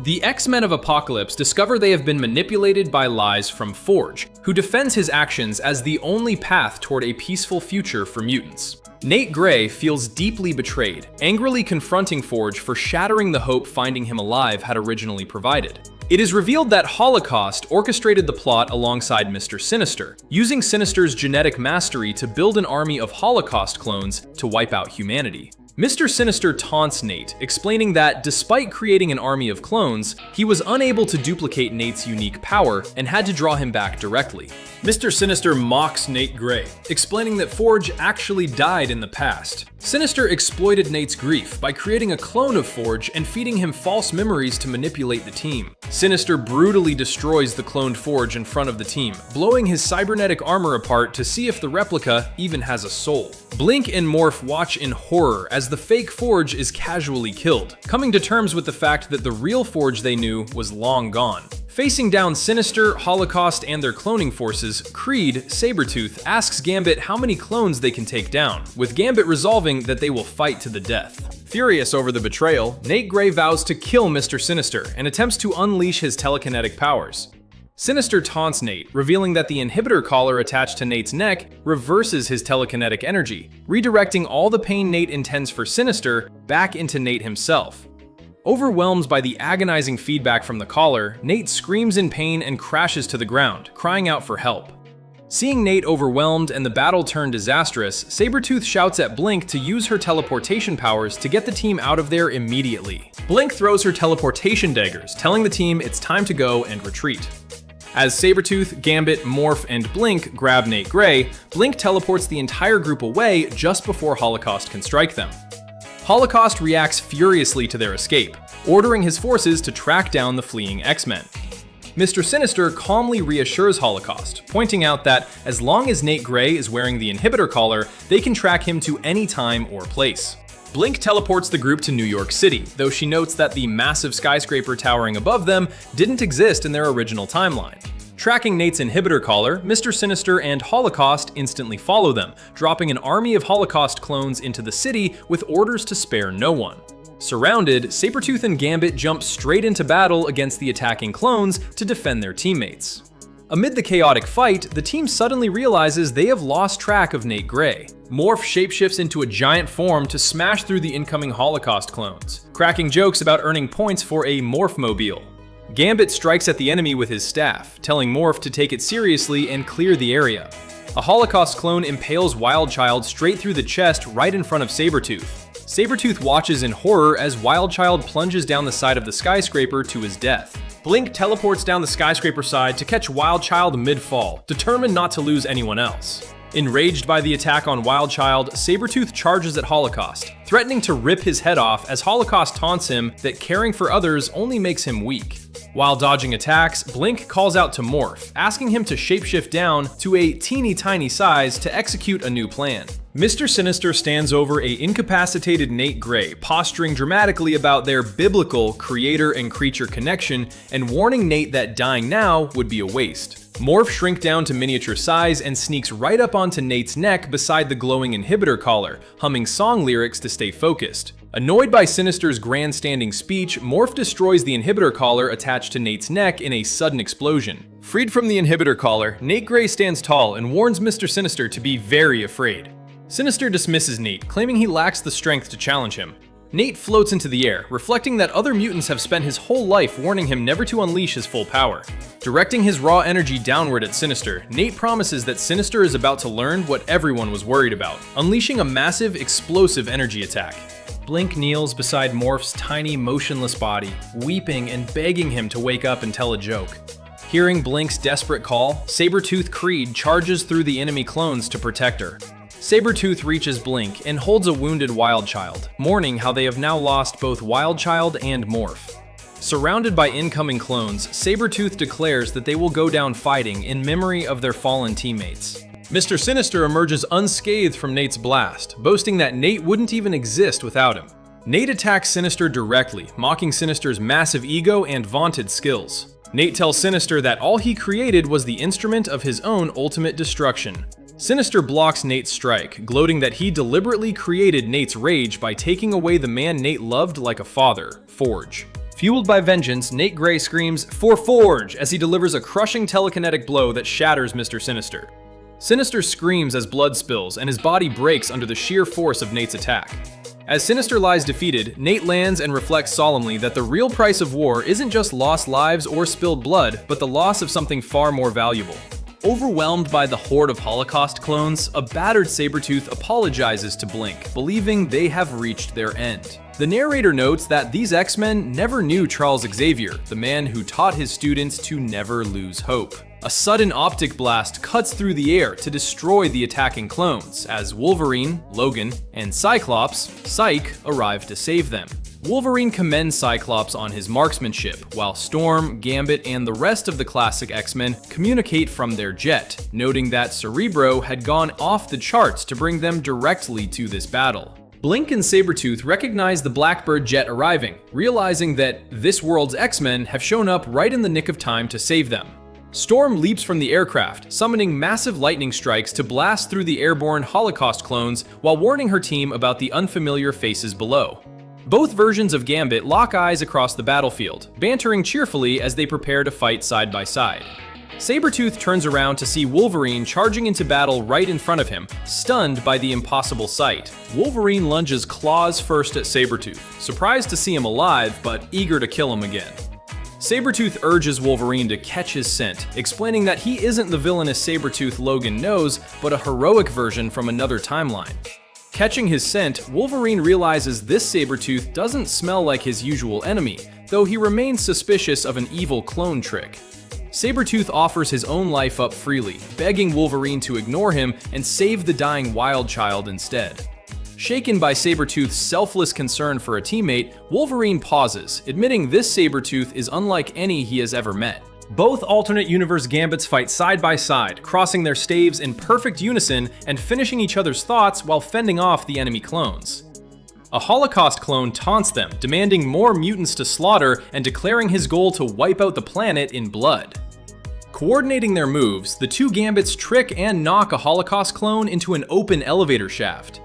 The X-Men of Apocalypse discover they have been manipulated by lies from Forge, who defends his actions as the only path toward a peaceful future for mutants. Nate Gray feels deeply betrayed, angrily confronting Forge for shattering the hope finding him alive had originally provided. It is revealed that Holocaust orchestrated the plot alongside Mister Sinister, using Sinister's genetic mastery to build an army of Holocaust clones to wipe out humanity. Mister Sinister taunts Nate, explaining that despite creating an army of clones, he was unable to duplicate Nate's unique power and had to draw him back directly. Mister Sinister mocks Nate Gray, explaining that Forge actually died in the past. Sinister exploited Nate's grief by creating a clone of Forge and feeding him false memories to manipulate the team. Sinister brutally destroys the cloned Forge in front of the team, blowing his cybernetic armor apart to see if the replica even has a soul. Blink and Morph watch in horror as the fake Forge is casually killed, coming to terms with the fact that the real Forge they knew was long gone. Facing down Sinister, Holocaust, and their cloning forces, Creed, Sabretooth, asks Gambit how many clones they can take down, with Gambit resolving that they will fight to the death. Furious over the betrayal, Nate Gray vows to kill Mister Sinister and attempts to unleash his telekinetic powers. Sinister taunts Nate, revealing that the inhibitor collar attached to Nate's neck reverses his telekinetic energy, redirecting all the pain Nate intends for Sinister back into Nate himself. Overwhelmed by the agonizing feedback from the collar, Nate screams in pain and crashes to the ground, crying out for help. Seeing Nate overwhelmed and the battle turn disastrous, Sabretooth shouts at Blink to use her teleportation powers to get the team out of there immediately. Blink throws her teleportation daggers, telling the team it's time to go and retreat. As Sabretooth, Gambit, Morph, and Blink grab Nate Gray, Blink teleports the entire group away just before Holocaust can strike them. Holocaust reacts furiously to their escape, ordering his forces to track down the fleeing X-Men. Mister Sinister calmly reassures Holocaust, pointing out that as long as Nate Gray is wearing the inhibitor collar, they can track him to any time or place. Blink teleports the group to New York City, though she notes that the massive skyscraper towering above them didn't exist in their original timeline. Tracking Nate's inhibitor collar, Mister Sinister and Holocaust instantly follow them, dropping an army of Holocaust clones into the city with orders to spare no one. Surrounded, Sabretooth and Gambit jump straight into battle against the attacking clones to defend their teammates. Amid the chaotic fight, the team suddenly realizes they have lost track of Nate Gray. Morph shapeshifts into a giant form to smash through the incoming Holocaust clones, cracking jokes about earning points for a Morphmobile. Gambit strikes at the enemy with his staff, telling Morph to take it seriously and clear the area. A Holocaust clone impales Wildchild straight through the chest right in front of Sabretooth. Sabretooth watches in horror as Wildchild plunges down the side of the skyscraper to his death. Blink teleports down the skyscraper side to catch Wildchild mid-fall, determined not to lose anyone else. Enraged by the attack on Wildchild, Sabretooth charges at Holocaust, threatening to rip his head off as Holocaust taunts him that caring for others only makes him weak. While dodging attacks, Blink calls out to Morph, asking him to shapeshift down to a teeny tiny size to execute a new plan. Mister Sinister stands over a incapacitated Nate Gray, posturing dramatically about their biblical creator and creature connection and warning Nate that dying now would be a waste. Morph shrink down to miniature size and sneaks right up onto Nate's neck beside the glowing inhibitor collar, humming song lyrics to stay focused. Annoyed by Sinister's grandstanding speech, Morph destroys the inhibitor collar attached to Nate's neck in a sudden explosion. Freed from the inhibitor collar, Nate Gray stands tall and warns Mister Sinister to be very afraid. Sinister dismisses Nate, claiming he lacks the strength to challenge him. Nate floats into the air, reflecting that other mutants have spent his whole life warning him never to unleash his full power. Directing his raw energy downward at Sinister, Nate promises that Sinister is about to learn what everyone was worried about, unleashing a massive, explosive energy attack. Blink kneels beside Morph's tiny, motionless body, weeping and begging him to wake up and tell a joke. Hearing Blink's desperate call, Sabretooth Creed charges through the enemy clones to protect her. Sabretooth reaches Blink and holds a wounded Wildchild, mourning how they have now lost both Wildchild and Morph. Surrounded by incoming clones, Sabretooth declares that they will go down fighting in memory of their fallen teammates. Mister Sinister emerges unscathed from Nate's blast, boasting that Nate wouldn't even exist without him. Nate attacks Sinister directly, mocking Sinister's massive ego and vaunted skills. Nate tells Sinister that all he created was the instrument of his own ultimate destruction. Sinister blocks Nate's strike, gloating that he deliberately created Nate's rage by taking away the man Nate loved like a father, Forge. Fueled by vengeance, Nate Gray screams, "For Forge!" as he delivers a crushing telekinetic blow that shatters Mister Sinister. Sinister screams as blood spills and his body breaks under the sheer force of Nate's attack. As Sinister lies defeated, Nate lands and reflects solemnly that the real price of war isn't just lost lives or spilled blood, but the loss of something far more valuable. Overwhelmed by the horde of Holocaust clones, a battered Sabretooth apologizes to Blink, believing they have reached their end. The narrator notes that these X-Men never knew Charles Xavier, the man who taught his students to never lose hope. A sudden optic blast cuts through the air to destroy the attacking clones, as Wolverine, Logan, and Cyclops, Psyche, arrive to save them. Wolverine commends Cyclops on his marksmanship, while Storm, Gambit, and the rest of the classic X-Men communicate from their jet, noting that Cerebro had gone off the charts to bring them directly to this battle. Blink and Sabretooth recognize the Blackbird jet arriving, realizing that this world's X-Men have shown up right in the nick of time to save them. Storm leaps from the aircraft, summoning massive lightning strikes to blast through the airborne Holocaust clones while warning her team about the unfamiliar faces below. Both versions of Gambit lock eyes across the battlefield, bantering cheerfully as they prepare to fight side by side. Sabretooth turns around to see Wolverine charging into battle right in front of him, stunned by the impossible sight. Wolverine lunges claws first at Sabretooth, surprised to see him alive, but eager to kill him again. Sabretooth urges Wolverine to catch his scent, explaining that he isn't the villainous Sabretooth Logan knows, but a heroic version from another timeline. Catching his scent, Wolverine realizes this Sabretooth doesn't smell like his usual enemy, though he remains suspicious of an evil clone trick. Sabretooth offers his own life up freely, begging Wolverine to ignore him and save the dying wild child instead. Shaken by Sabretooth's selfless concern for a teammate, Wolverine pauses, admitting this Sabretooth is unlike any he has ever met. Both alternate universe Gambits fight side by side, crossing their staves in perfect unison and finishing each other's thoughts while fending off the enemy clones. A Holocaust clone taunts them, demanding more mutants to slaughter and declaring his goal to wipe out the planet in blood. Coordinating their moves, the two Gambits trick and knock a Holocaust clone into an open elevator shaft.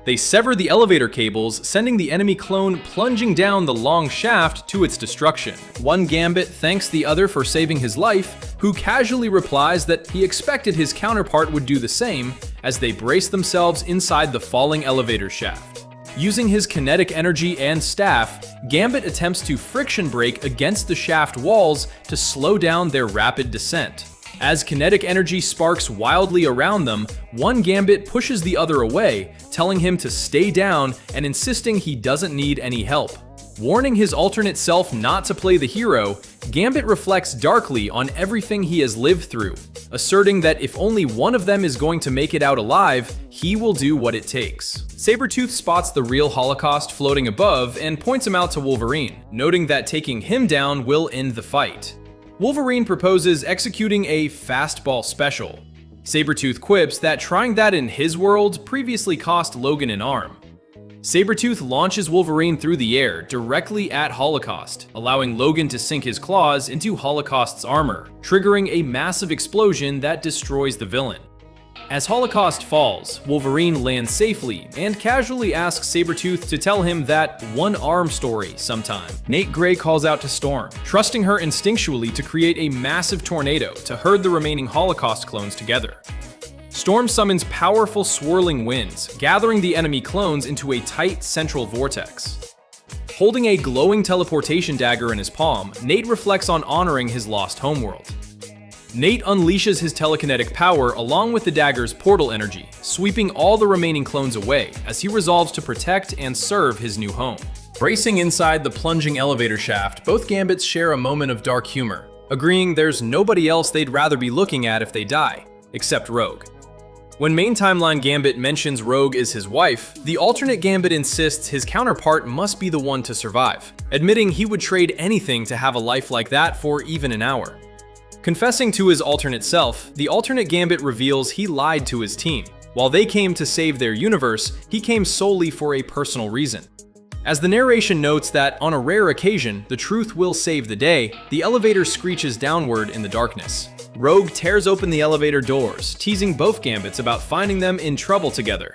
They sever the elevator cables, sending the enemy clone plunging down the long shaft to its destruction. One Gambit thanks the other for saving his life, who casually replies that he expected his counterpart would do the same, as they brace themselves inside the falling elevator shaft. Using his kinetic energy and staff, Gambit attempts to friction brake against the shaft walls to slow down their rapid descent. As kinetic energy sparks wildly around them, one Gambit pushes the other away, telling him to stay down and insisting he doesn't need any help. Warning his alternate self not to play the hero, Gambit reflects darkly on everything he has lived through, asserting that if only one of them is going to make it out alive, he will do what it takes. Sabretooth spots the real Holocaust floating above and points him out to Wolverine, noting that taking him down will end the fight. Wolverine proposes executing a fastball special. Sabretooth quips that trying that in his world previously cost Logan an arm. Sabretooth launches Wolverine through the air directly at Holocaust, allowing Logan to sink his claws into Holocaust's armor, triggering a massive explosion that destroys the villain. As Holocaust falls, Wolverine lands safely and casually asks Sabretooth to tell him that one-arm story sometime. Nate Gray calls out to Storm, trusting her instinctually to create a massive tornado to herd the remaining Holocaust clones together. Storm summons powerful swirling winds, gathering the enemy clones into a tight central vortex. Holding a glowing teleportation dagger in his palm, Nate reflects on honoring his lost homeworld. Nate unleashes his telekinetic power along with the dagger's portal energy, sweeping all the remaining clones away as he resolves to protect and serve his new home. Bracing inside the plunging elevator shaft, both Gambits share a moment of dark humor, agreeing there's nobody else they'd rather be looking at if they die, except Rogue. When main timeline Gambit mentions Rogue is his wife, the alternate Gambit insists his counterpart must be the one to survive, admitting he would trade anything to have a life like that for even an hour. Confessing to his alternate self, the alternate Gambit reveals he lied to his team. While they came to save their universe, he came solely for a personal reason. As the narration notes that on a rare occasion, the truth will save the day, the elevator screeches downward in the darkness. Rogue tears open the elevator doors, teasing both Gambits about finding them in trouble together.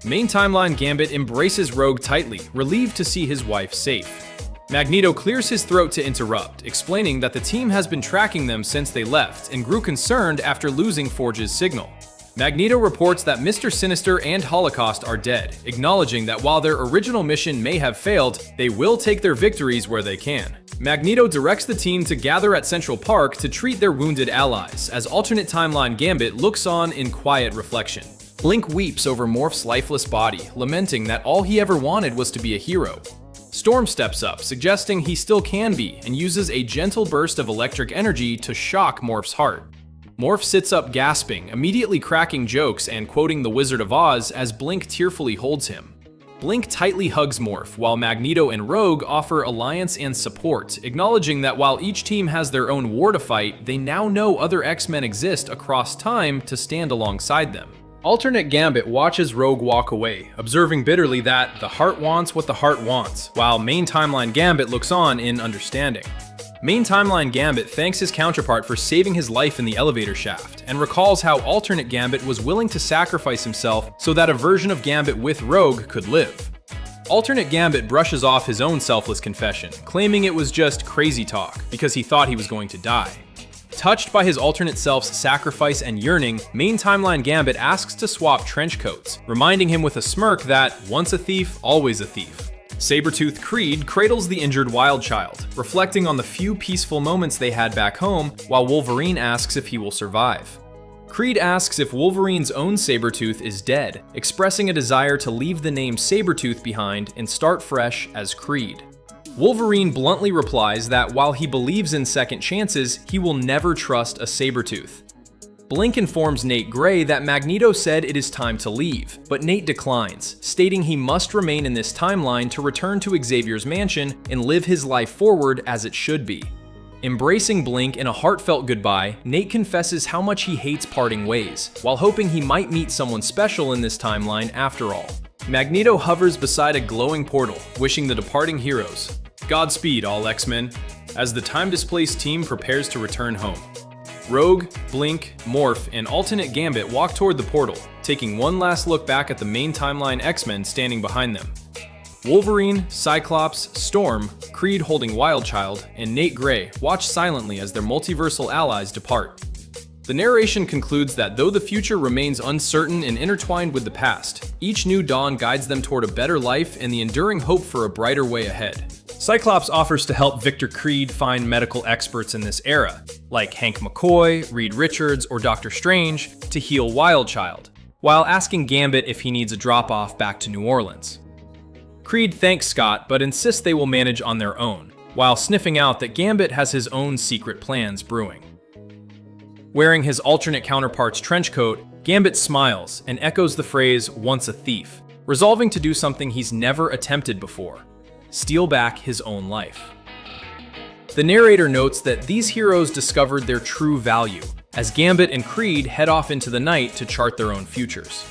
Main timeline Gambit embraces Rogue tightly, relieved to see his wife safe. Magneto clears his throat to interrupt, explaining that the team has been tracking them since they left and grew concerned after losing Forge's signal. Magneto reports that Mister Sinister and Holocaust are dead, acknowledging that while their original mission may have failed, they will take their victories where they can. Magneto directs the team to gather at Central Park to treat their wounded allies, as alternate timeline Gambit looks on in quiet reflection. Blink weeps over Morph's lifeless body, lamenting that all he ever wanted was to be a hero. Storm steps up, suggesting he still can be, and uses a gentle burst of electric energy to shock Morph's heart. Morph sits up gasping, immediately cracking jokes and quoting The Wizard of Oz as Blink tearfully holds him. Blink tightly hugs Morph, while Magneto and Rogue offer alliance and support, acknowledging that while each team has their own war to fight, they now know other X-Men exist across time to stand alongside them. Alternate Gambit watches Rogue walk away, observing bitterly that the heart wants what the heart wants, while Main Timeline Gambit looks on in understanding. Main Timeline Gambit thanks his counterpart for saving his life in the elevator shaft, and recalls how Alternate Gambit was willing to sacrifice himself so that a version of Gambit with Rogue could live. Alternate Gambit brushes off his own selfless confession, claiming it was just crazy talk, because he thought he was going to die. Touched by his alternate self's sacrifice and yearning, Main Timeline Gambit asks to swap trench coats, reminding him with a smirk that, once a thief, always a thief. Sabretooth Creed cradles the injured Wild Child, reflecting on the few peaceful moments they had back home, while Wolverine asks if he will survive. Creed asks if Wolverine's own Sabretooth is dead, expressing a desire to leave the name Sabretooth behind and start fresh as Creed. Wolverine bluntly replies that while he believes in second chances, he will never trust a Sabretooth. Blink informs Nate Gray that Magneto said it is time to leave, but Nate declines, stating he must remain in this timeline to return to Xavier's mansion and live his life forward as it should be. Embracing Blink in a heartfelt goodbye, Nate confesses how much he hates parting ways, while hoping he might meet someone special in this timeline after all. Magneto hovers beside a glowing portal, wishing the departing heroes Godspeed, all X-Men, as the time-displaced team prepares to return home. Rogue, Blink, Morph, and Alternate Gambit walk toward the portal, taking one last look back at the Main Timeline X-Men standing behind them. Wolverine, Cyclops, Storm, Creed holding Wild Child, and Nate Gray watch silently as their multiversal allies depart. The narration concludes that though the future remains uncertain and intertwined with the past, each new dawn guides them toward a better life and the enduring hope for a brighter way ahead. Cyclops offers to help Victor Creed find medical experts in this era, like Hank McCoy, Reed Richards, or Doctor Strange, to heal Wild Child, while asking Gambit if he needs a drop-off back to New Orleans. Creed thanks Scott, but insists they will manage on their own, while sniffing out that Gambit has his own secret plans brewing. Wearing his alternate counterpart's trench coat, Gambit smiles and echoes the phrase, "once a thief," resolving to do something he's never attempted before: steal back his own life. The narrator notes that these heroes discovered their true value, as Gambit and Creed head off into the night to chart their own futures.